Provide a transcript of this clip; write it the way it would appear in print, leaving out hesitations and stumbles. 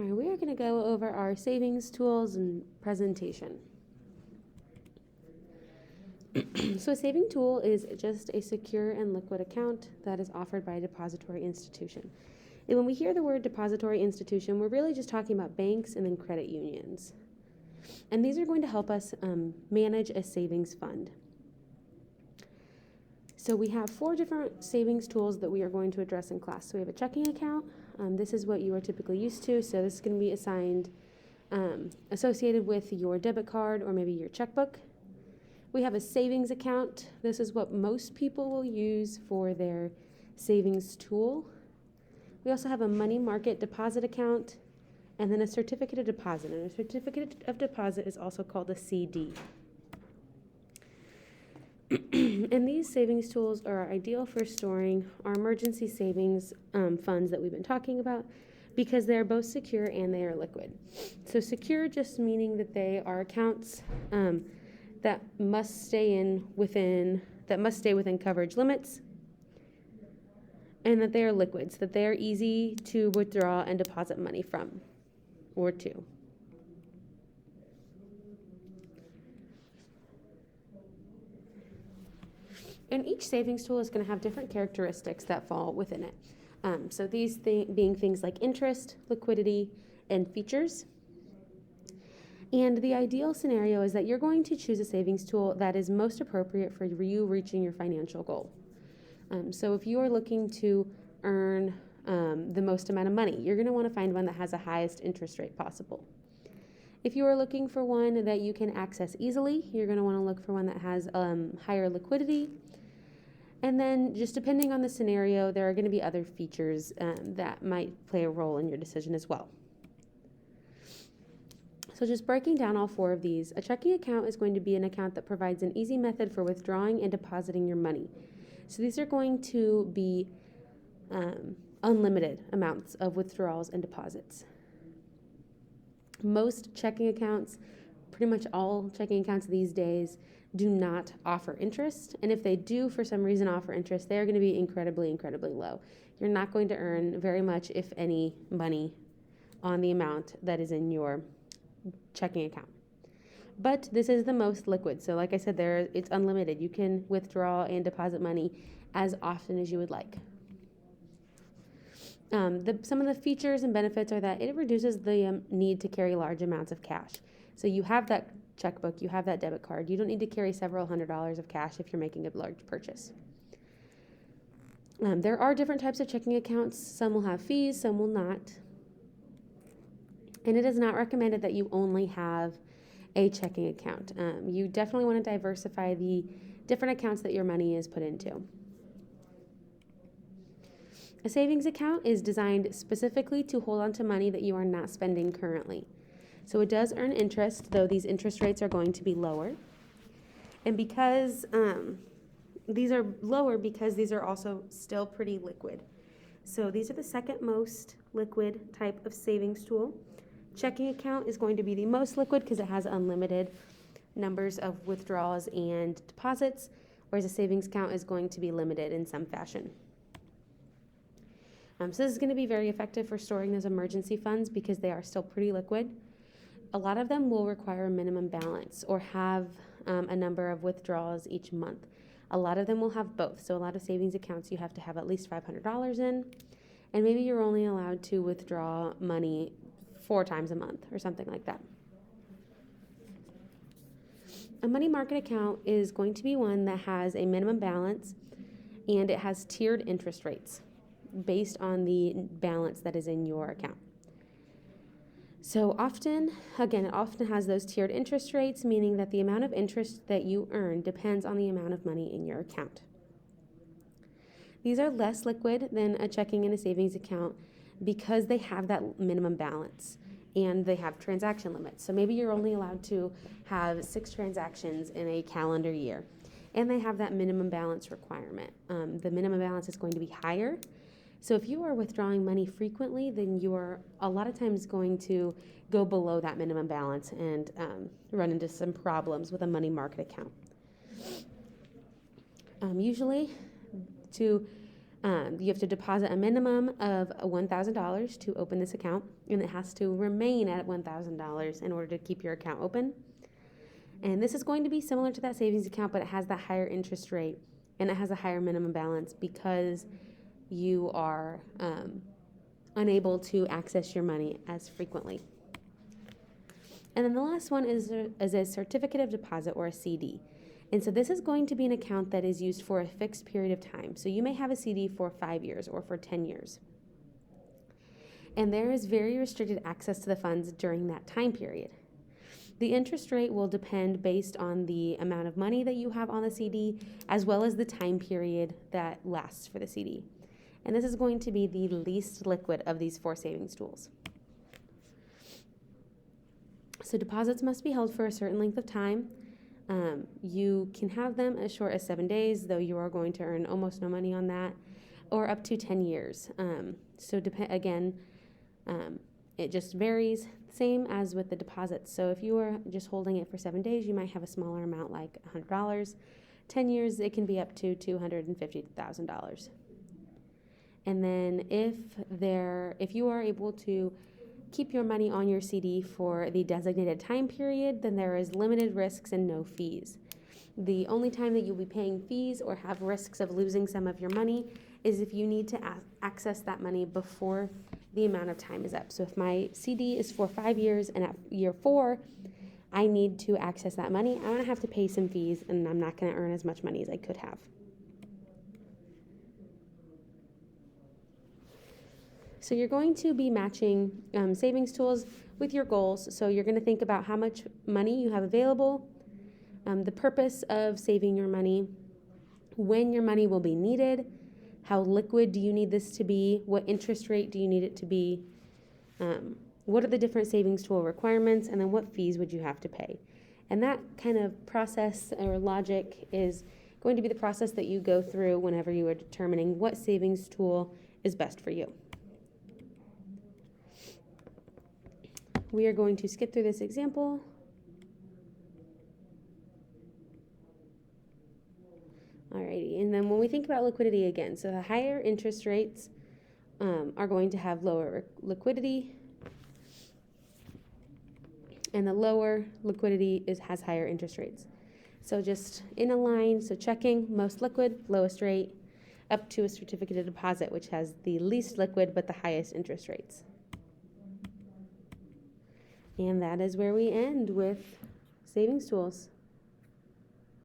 All right, we are going to go over our savings tools and presentation. So a saving tool is just a secure and liquid account that is offered by a depository institution. And when we hear the word depository institution, we're really just talking about banks and then credit unions. And these are going to help us manage a savings fund. So we have 4 different savings tools that we are going to address in class. So we have a checking account. This is what you are typically used to. So this is going to be assigned, associated with your debit card or maybe your checkbook. We have a savings account. This is what most people will use for their savings tool. We also have a money market deposit account and then a certificate of deposit. And a certificate of deposit is also called a CD. And these savings tools are ideal for storing our emergency savings funds that we've been talking about because they're both secure and they are liquid. So secure just meaning that they are accounts that must stay within coverage limits, and that they are liquids, that they are easy to withdraw and deposit money from or to. And each savings tool is going to have different characteristics that fall within it. So these being things like interest, liquidity, and features. And the ideal scenario is that you're going to choose a savings tool that is most appropriate for you reaching your financial goal. So if you are looking to earn the most amount of money, you're going to want to find one that has the highest interest rate possible. If you are looking for one that you can access easily, you're going to want to look for one that has higher liquidity. And then just depending on the scenario, there are going to be other features that might play a role in your decision as well. So just breaking down all 4 of these, a checking account is going to be an account that provides an easy method for withdrawing and depositing your money. So these are going to be unlimited amounts of withdrawals and deposits. Most checking accounts, pretty much all checking accounts these days, do not offer interest. And if they do for some reason offer interest, they are going to be incredibly, incredibly low. You're not going to earn very much, if any, money on the amount that is in your checking account. But this is the most liquid. So like I said, it's unlimited. You can withdraw and deposit money as often as you would like. Some of the features and benefits are that it reduces the need to carry large amounts of cash. So you have that checkbook, you have that debit card. You don't need to carry several $100s of cash if you're making a large purchase. There are different types of checking accounts. Some will have fees, some will not. And it is not recommended that you only have a checking account. You definitely want to diversify the different accounts that your money is put into. A savings account is designed specifically to hold on to money that you are not spending currently. So it does earn interest, though these interest rates are going to be lower. And because these are lower, because these are also still pretty liquid. So these are the second most liquid type of savings tool. Checking account is going to be the most liquid because it has unlimited numbers of withdrawals and deposits, whereas a savings account is going to be limited in some fashion. So this is going to be very effective for storing those emergency funds because they are still pretty liquid. A lot of them will require a minimum balance or have a number of withdrawals each month. A lot of them will have both. So a lot of savings accounts you have to have at least $500 in, and maybe you're only allowed to withdraw money 4 times a month or something like that. A money market account is going to be one that has a minimum balance and it has tiered interest rates based on the balance that is in your account. So often it has those tiered interest rates, meaning that the amount of interest that you earn depends on the amount of money in your account. These are less liquid than a checking and a savings account because they have that minimum balance and they have transaction limits. So maybe you're only allowed to have 6 transactions in a calendar year, and they have that minimum balance requirement. The minimum balance is going to be higher. So if you are withdrawing money frequently, then you are a lot of times going to go below that minimum balance and run into some problems with a money market account. Usually, to You have to deposit a minimum of $1,000 to open this account, and it has to remain at $1,000 in order to keep your account open. And this is going to be similar to that savings account, but it has that higher interest rate and it has a higher minimum balance because you are unable to access your money as frequently. And then the last one is a certificate of deposit, or a CD. And so this is going to be an account that is used for a fixed period of time. So you may have a CD for 5 years or for 10 years. And there is very restricted access to the funds during that time period. The interest rate will depend based on the amount of money that you have on the CD, as well as the time period that lasts for the CD. And this is going to be the least liquid of these 4 savings tools. So deposits must be held for a certain length of time. You can have them as short as 7 days, though you are going to earn almost no money on that, or up to 10 years. It just varies, same as with the deposits. So if you are just holding it for 7 days, you might have a smaller amount, like $100. 10 years, it can be up to $250,000. And then if you are able to keep your money on your CD for the designated time period, then there is limited risks and no fees. The only time that you'll be paying fees or have risks of losing some of your money is if you need to access that money before the amount of time is up. So if my CD is for 5 years and at year 4, I need to access that money, I'm going to have to pay some fees and I'm not going to earn as much money as I could have. So you're going to be matching savings tools with your goals. So you're going to think about how much money you have available, the purpose of saving your money, when your money will be needed, how liquid do you need this to be, what interest rate do you need it to be, what are the different savings tool requirements, and then what fees would you have to pay. And that kind of process or logic is going to be the process that you go through whenever you are determining what savings tool is best for you. We are going to skip through this example. Alrighty, and then when we think about liquidity again, so the higher interest rates are going to have lower liquidity, and the lower liquidity has higher interest rates. So just in a line, so checking most liquid, lowest rate, up to a certificate of deposit, which has the least liquid but the highest interest rates. And that is where we end with savings tools.